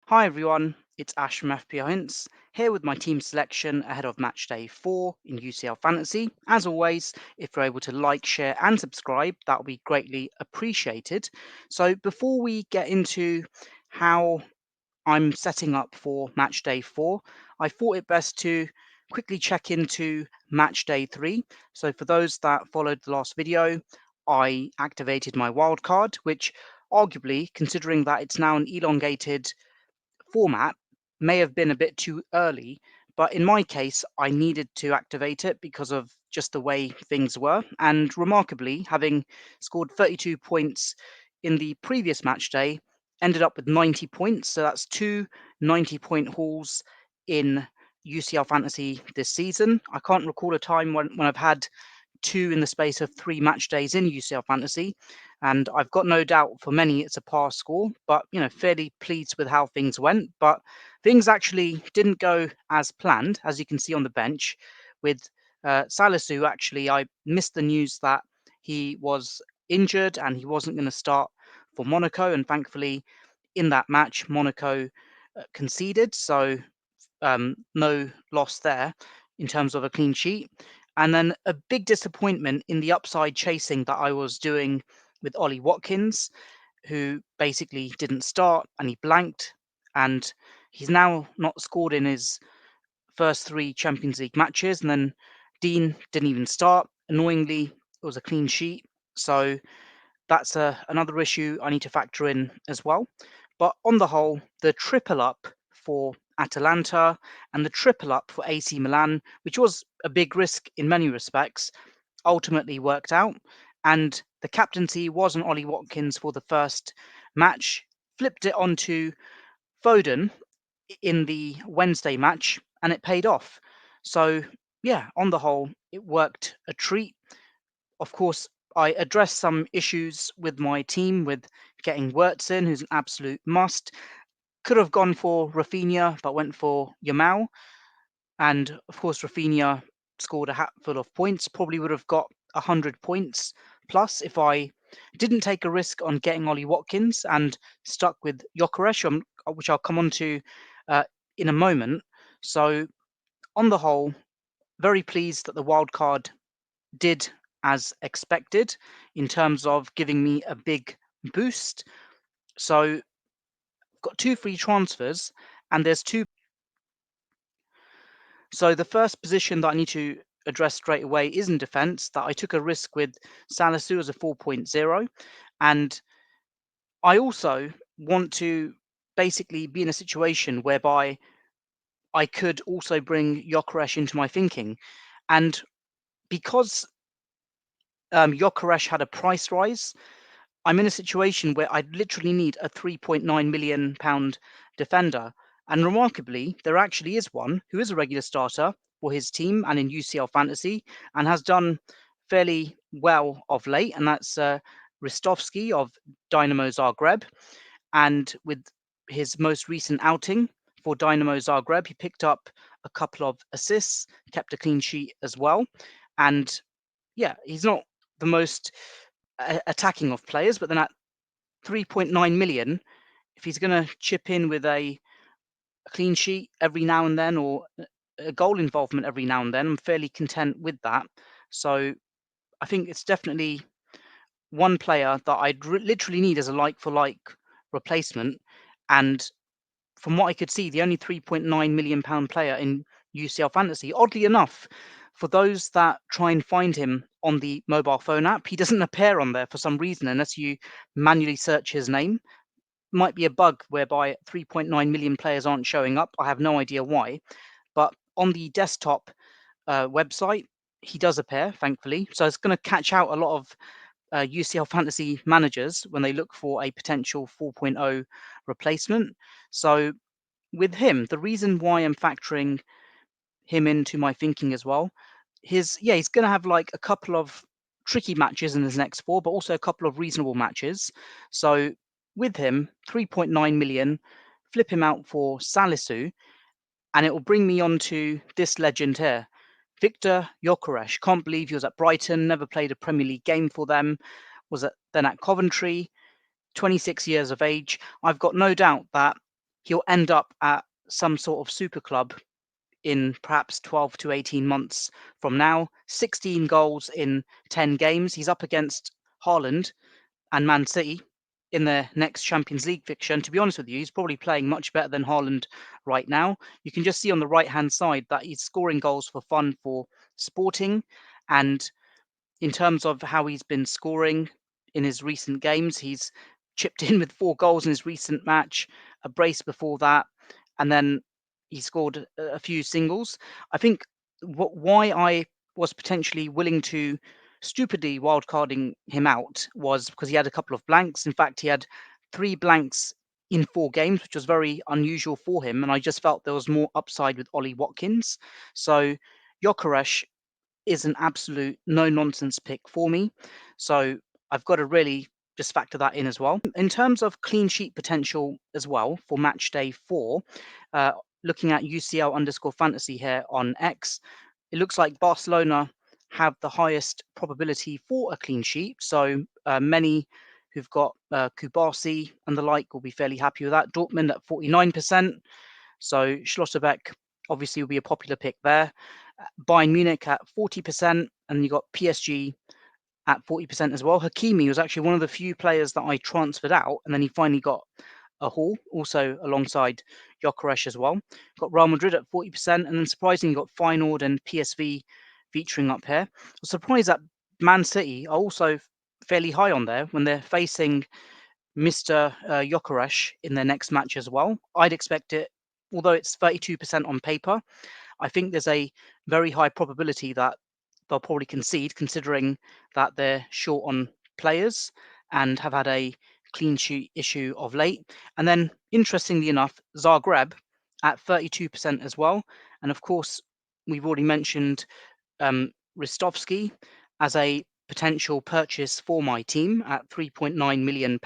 Hi everyone, it's Ash from FPI Hints, here with my team selection ahead of match day 4 in UCL Fantasy. As always, if you're able to like, share and subscribe, that will be greatly appreciated. So before we get into how I'm setting up for match day 4, I thought it best to quickly check into match day 3. So for those that followed the last video, I activated my wildcard, which arguably, considering that it's now an elongated format may have been a bit too early, but in my case, I needed to activate it because of just the way things were. And remarkably, having scored 32 points in the previous match day, ended up with 90 points. So that's two 90-point hauls in UCL Fantasy this season. I can't recall a time when I've had two in the space of 3 match days in UCL Fantasy. And I've got no doubt for many it's a par score, but fairly pleased with how things went. But things actually didn't go as planned, as you can see on the bench. With Salisu, actually, I missed the news that he was injured and he wasn't going to start for Monaco. And thankfully, in that match, Monaco conceded. So no loss there in terms of a clean sheet. And then a big disappointment in the upside chasing that I was doing with Ollie Watkins, who basically didn't start and he blanked. And he's now not scored in his first 3 Champions League matches. And then Dean didn't even start. Annoyingly, it was a clean sheet. So that's another issue I need to factor in as well. But on the whole, the triple up for Atalanta and the triple up for AC Milan, which was a big risk in many respects, ultimately worked out. And the captaincy was on Ollie Watkins for the first match, flipped it onto Foden in the Wednesday match, and it paid off. So, yeah, on the whole, it worked a treat. Of course, I addressed some issues with my team with getting Wirtz in, who's an absolute must. Could have gone for Rafinha, but went for Yamal. And of course, Rafinha scored a hatful of points. Probably would have got 100 points plus if I didn't take a risk on getting Ollie Watkins and stuck with Gyökeres, which I'll come on to in a moment. So, on the whole, very pleased that the wildcard did as expected in terms of giving me a big boost. So I've got 2 free transfers and there's 2. So the first position that I need to address straight away is in defense, that I took a risk with Salisu as a 4.0. And I also want to basically be in a situation whereby I could also bring Gyökeres into my thinking. And because Gyökeres had a price rise, I'm in a situation where I literally need a 3.9 million pound defender. And remarkably, there actually is one who is a regular starter for his team and in UCL Fantasy and has done fairly well of late. And that's Ristovski of Dynamo Zagreb. And with his most recent outing for Dynamo Zagreb, he picked up a couple of assists, kept a clean sheet as well. And yeah, he's not the most attacking of players, but then at 3.9 million, if he's going to chip in with a clean sheet every now and then or a goal involvement every now and then, I'm fairly content with that. So I think it's definitely one player that I'd literally need as a like for like replacement. And from what I could see, the only 3.9 million pound player in UCL Fantasy, oddly enough, for those that try and find him on the mobile phone app, he doesn't appear on there for some reason unless you manually search his name. Might be a bug whereby 3.9 million players aren't showing up. I have no idea why. But on the desktop website, he does appear, thankfully. So it's going to catch out a lot of UCL fantasy managers when they look for a potential 4.0 replacement. So with him, the reason why I'm factoring him into my thinking as well, he's going to have like a couple of tricky matches in his next 4, but also a couple of reasonable matches. So with him, 3.9 million, flip him out for Salisu, and it will bring me on to this legend here. Victor Gyökeres. Can't believe he was at Brighton, never played a Premier League game for them, then at Coventry, 26 years of age. I've got no doubt that he'll end up at some sort of super club in perhaps 12 to 18 months from now. 16 goals in 10 games. He's up against Haaland and Man City in their next Champions League fixture. And to be honest with you, he's probably playing much better than Haaland right now. You can just see on the right-hand side that he's scoring goals for fun for Sporting. And in terms of how he's been scoring in his recent games, he's chipped in with 4 goals in his recent match, a brace before that, and then he scored a few singles. I think why I was potentially willing to stupidly wildcarding him out was because he had a couple of blanks. In fact, he had 3 blanks in 4 games, which was very unusual for him, and I just felt there was more upside with Ollie Watkins. So Gyökeres is an absolute no-nonsense pick for me. So I've got to really just factor that in as well. In terms of clean sheet potential as well for match day 4, looking at UCL_fantasy here on X, it looks like Barcelona have the highest probability for a clean sheet. So many who've got Kubasi and the like will be fairly happy with that. Dortmund at 49%. So Schlotterbeck obviously will be a popular pick there. Bayern Munich at 40%, and you got PSG at 40% as well. Hakimi was actually one of the few players that I transferred out, and then he finally got a haul, also alongside Gyökeres as well. Got Real Madrid at 40%, and then surprisingly got Feyenoord and PSV featuring up here. I was surprised that Man City are also fairly high on there when they're facing Mr. Gyökeres in their next match as well. I'd expect it, although it's 32% on paper, I think there's a very high probability that they'll probably concede, considering that they're short on players and have had a clean sheet issue of late. And then, interestingly enough, Zagreb at 32% as well. And of course, we've already mentioned Ristovski as a potential purchase for my team at £3.9 million.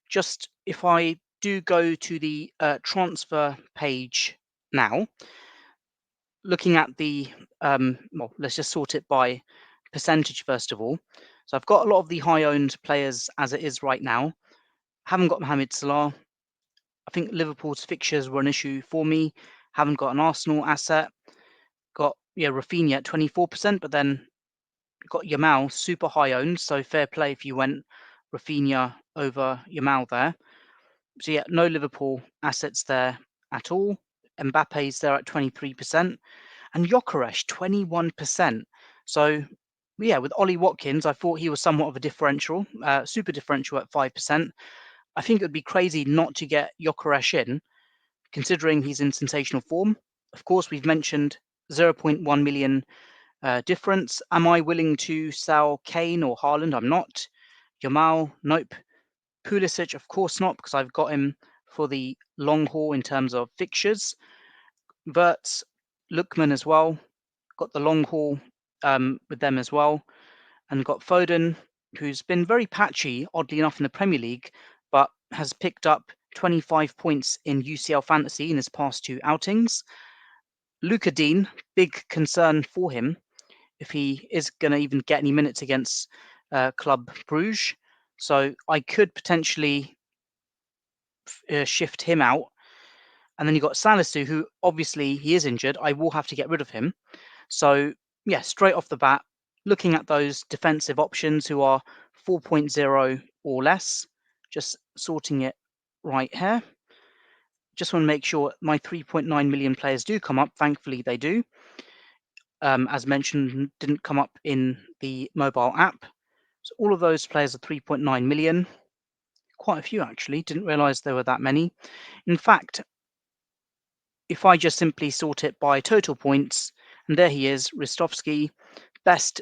Just if I do go to the transfer page now, looking at the, well, let's just sort it by percentage first of all. So I've got a lot of the high-owned players as it is right now. Haven't got Mohamed Salah. I think Liverpool's fixtures were an issue for me. Haven't got an Arsenal asset. Got Rafinha at 24%, but then got Yamal super high-owned, so fair play if you went Rafinha over Yamal there. So yeah, no Liverpool assets there at all. Mbappe's there at 23%. And Gyökeres 21%. So yeah, with Ollie Watkins, I thought he was somewhat of a differential, super differential at 5%. I think it would be crazy not to get Gyökeres in, considering he's in sensational form. Of course, we've mentioned 0.1 million difference. Am I willing to sell Kane or Haaland? I'm not. Yamal, nope. Pulisic, of course not, because I've got him for the long haul in terms of fixtures. Wirtz, Lookman as well, got the long haul with them as well, and got Foden, who's been very patchy, oddly enough, in the Premier League, but has picked up 25 points in UCL Fantasy in his past 2 outings. Luca Dean, big concern for him if he is going to even get any minutes against Club Bruges. So I could potentially shift him out. And then you've got Salisu, who obviously he is injured. I will have to get rid of him. So yeah, straight off the bat, looking at those defensive options who are 4.0 or less, just sorting it right here. Just want to make sure my 3.9 million players do come up. Thankfully, they do. As mentioned, didn't come up in the mobile app. So all of those players are 3.9 million. Quite a few, actually. Didn't realize there were that many. In fact, if I just simply sort it by total points, and there he is, Ristovski, best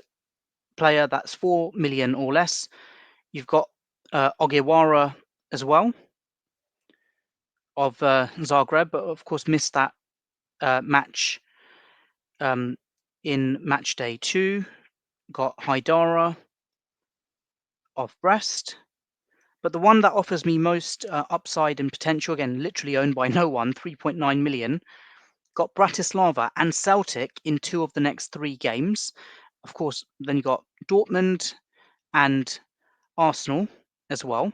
player, that's 4 million or less. You've got Ogewara as well of Zagreb, but of course missed that match in match day 2. Got Haidara of Brest. But the one that offers me most upside and potential, again, literally owned by no one, 3.9 million, got Bratislava and Celtic in 2 of the next 3 games. Of course, then you got Dortmund and Arsenal as well.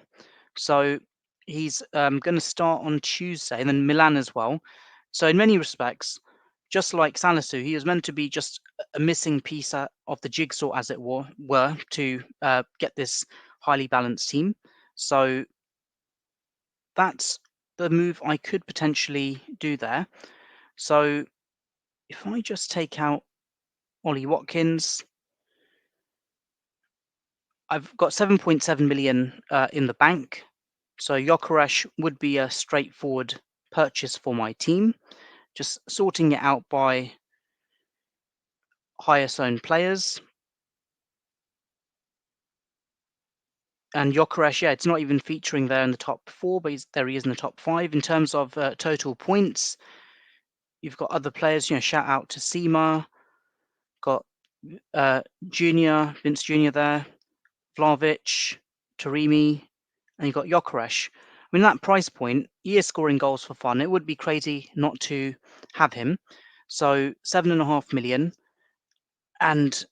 So He's going to start on Tuesday, and then Milan as well. So in many respects, just like Salisu, he was meant to be just a missing piece of the jigsaw, as it were to get this highly balanced team. So that's the move I could potentially do there. So if I just take out Ollie Watkins, I've got 7.7 million in the bank. So Gyökeres would be a straightforward purchase for my team. Just sorting it out by highest owned players. And Gyökeres, yeah, it's not even featuring there in the top 4, but there he is in the top 5. In terms of total points, you've got other players, shout out to Sema, got Junior, Vince Junior there, Vlahovic, Taremi, and you've got Gyökeres. I mean, that price point, he is scoring goals for fun. It would be crazy not to have him. So 7.5 million. And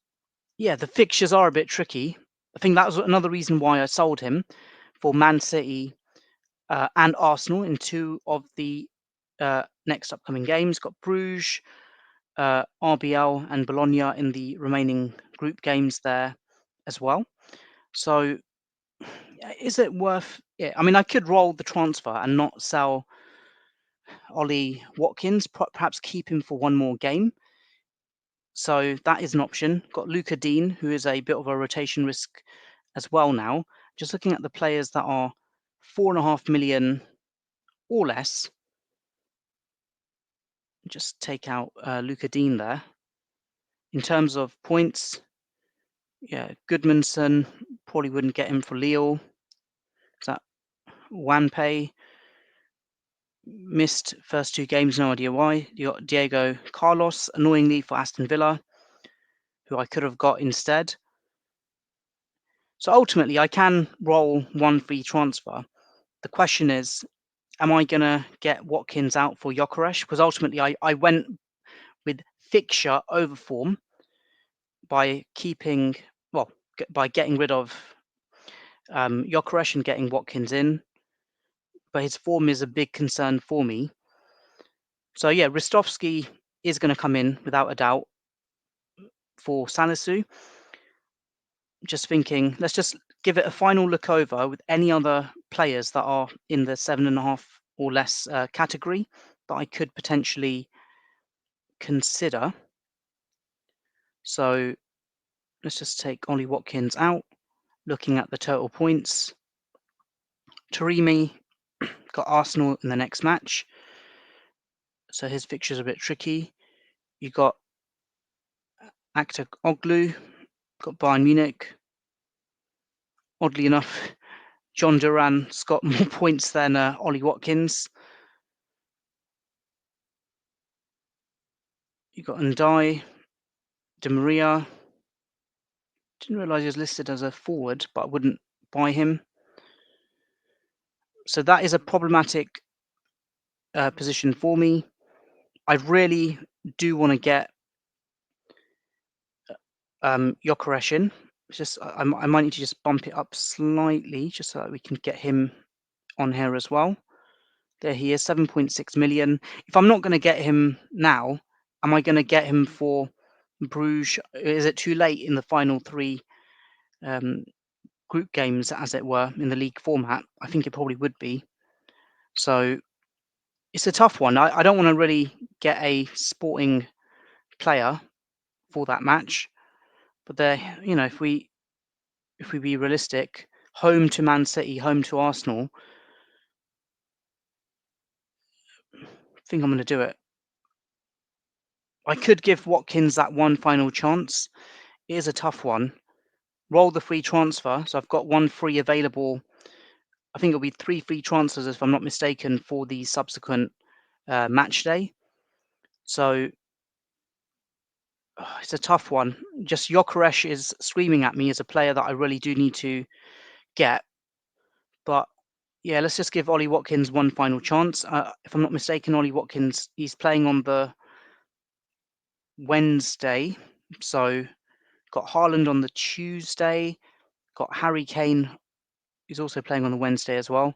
yeah, the fixtures are a bit tricky. I think that was another reason why I sold him for Man City and Arsenal in 2 of the next upcoming games. Got Bruges, RBL, and Bologna in the remaining group games there as well. So is it worth it? I mean, I could roll the transfer and not sell Ollie Watkins, perhaps keep him for one more game. So that is an option. Got Luca Dean, who is a bit of a rotation risk as well now. Just looking at the players that are 4.5 million or less. Just take out Luca Dean there. In terms of points, yeah, Goodmanson probably wouldn't get him for Lille. Is that Wanpei? Missed first 2 games, no idea why. You got Diego Carlos, annoyingly for Aston Villa, who I could have got instead. So ultimately, I can roll one free transfer. The question is, am I going to get Watkins out for Gyökeres? Because ultimately, I went with fixture over form by keeping, well, by getting rid of Gyökeres and getting Watkins in. But his form is a big concern for me. So yeah, Ristovski is going to come in without a doubt for Salisu. Just thinking, let's just give it a final look over with any other players that are in the 7.5 or less category that I could potentially consider. So let's just take Ollie Watkins out. Looking at the total points, Taremi got Arsenal in the next match, so his fixture's a bit tricky. You got Actor Oglu, got Bayern Munich. Oddly enough, John Duran's got more points than Ollie Watkins. You got Ndai, Di Maria. Didn't realise he was listed as a forward, but I wouldn't buy him. So that is a problematic position for me. I really do want to get Gyökeres in. Just I might need to just bump it up slightly just so that we can get him on here as well. There he is, 7.6 million. If I'm not going to get him now, am I going to get him for Bruges? Is it too late in the final 3 group games, as it were, in the league format? I think it probably would be. So it's a tough one. I don't want to really get a sporting player for that match, but there, if we be realistic, home to Man City, home to Arsenal, I think I'm going to do it. I could give Watkins that one final chance. It is a tough one. Roll the free transfer. So I've got 1 free available. I think it'll be 3 free transfers, if I'm not mistaken, for the subsequent match day. So it's a tough one. Just Gyökeres is screaming at me as a player that I really do need to get. But yeah, let's just give Ollie Watkins one final chance. If I'm not mistaken, Ollie Watkins, he's playing on the Wednesday. So got Haaland on the Tuesday. Got Harry Kane, who's also playing on the Wednesday as well.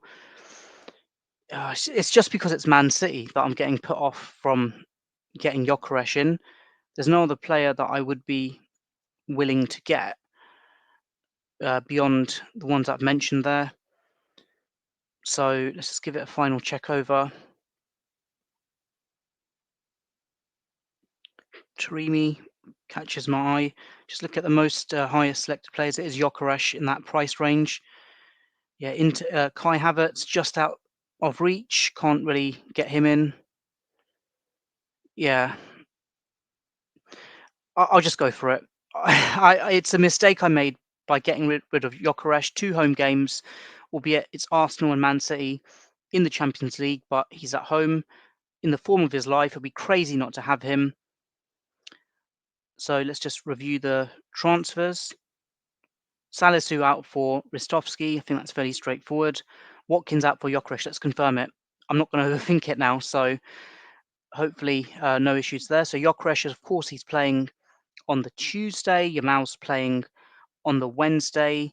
It's just because it's Man City that I'm getting put off from getting Gyökeres in. There's no other player that I would be willing to get beyond the ones I've mentioned there. So let's just give it a final check over. Taremi catches my eye. Just look at the most highest selected players. It is Gyökeres in that price range. Yeah, into Kai Havertz just out of reach. Can't really get him in. Yeah, I'll just go for it. It's a mistake I made by getting rid of Gyökeres. 2 home games, albeit it's Arsenal and Man City in the Champions League, but he's at home in the form of his life. It'd be crazy not to have him. So let's just review the transfers. Salisu out for Ristovski. I think that's fairly straightforward. Watkins out for Gyökeres. Let's confirm it. I'm not going to overthink it now, so hopefully no issues there. So Gyökeres, of course, he's playing on the Tuesday. Yamal's playing on the Wednesday,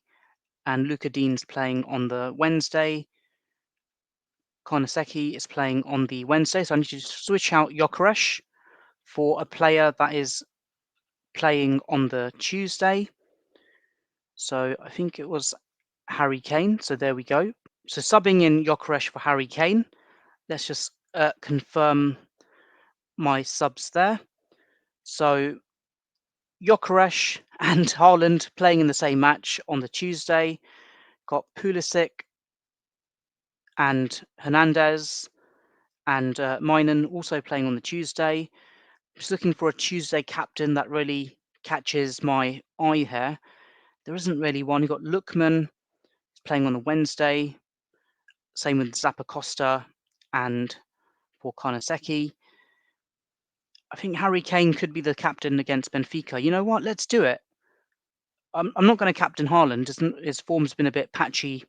and Luka Dean's playing on the Wednesday. Konoseki is playing on the Wednesday, so I need to switch out Gyökeres for a player that is playing on the Tuesday. So I think it was Harry Kane. So there we go. So subbing in Gyökeres for Harry Kane. Let's just confirm my subs there. So Gyökeres and Haaland playing in the same match on the Tuesday. Got Pulisic and Hernandez and Minen also playing on the Tuesday. Just looking for a Tuesday captain that really catches my eye here. There isn't really one. You've got Lookman playing on the Wednesday. Same with Zappacosta and for Konoseki. I think Harry Kane could be the captain against Benfica. You know what? Let's do it. I'm not going to captain Haaland. His form's been a bit patchy.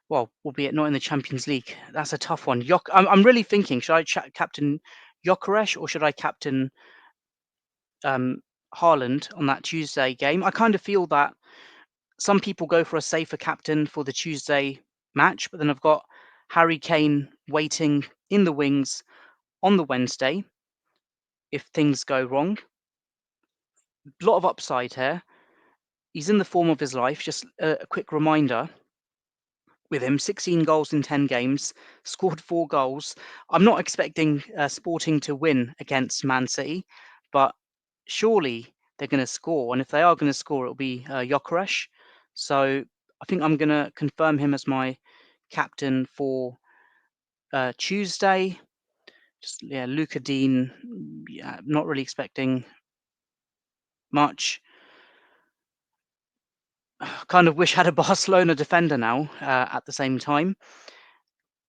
Well, albeit not in the Champions League. That's a tough one. I'm really thinking, should I captain Gyökeres or should I captain Haaland on that Tuesday game? I kind of feel that some people go for a safer captain for the Tuesday match, but then I've got Harry Kane waiting in the wings on the Wednesday if things go wrong. A lot of upside here. He's in the form of his life. Just a quick reminder with him 16 goals in 10 games, scored 4 goals. I'm not expecting Sporting to win against Man City, but surely they're going to score. And if they are going to score, it'll be Gyökeres. So I think I'm going to confirm him as my captain for Tuesday. Just, yeah, Luka Dean, yeah, not really expecting much. Kind of wish I had a Barcelona defender now at the same time.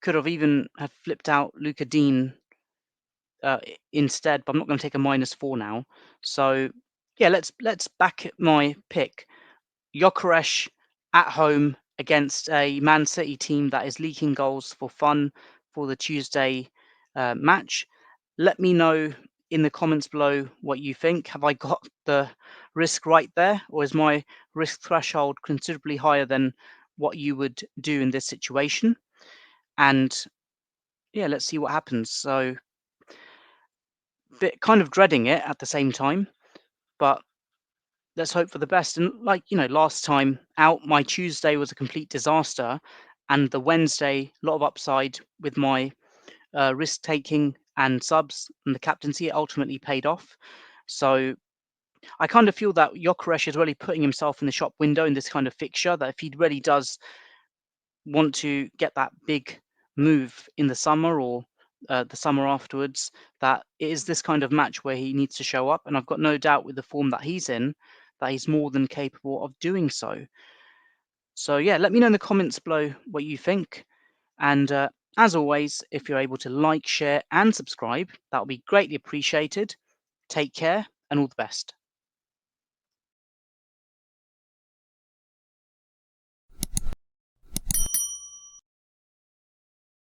Could have even have flipped out Luka Dean instead, but I'm not going to take a -4 now. So yeah, let's back my pick. Gyökeres at home against a Man City team that is leaking goals for fun for the Tuesday match. Let me know in the comments below what you think. Have I got the risk right there, or is my risk threshold considerably higher than what you would do in this situation? And yeah, let's see what happens. So, bit kind of dreading it at the same time, but let's hope for the best. And like, last time out, my Tuesday was a complete disaster, and the Wednesday, a lot of upside with my risk taking and subs and the captaincy. It ultimately paid off. So I kind of feel that Gyökeres is really putting himself in the shop window in this kind of fixture. That if he really does want to get that big move in the summer or the summer afterwards, that it is this kind of match where he needs to show up. And I've got no doubt with the form that he's in, that he's more than capable of doing so. So yeah, let me know in the comments below what you think. And as always, if you're able to like, share, and subscribe, that would be greatly appreciated. Take care and all the best.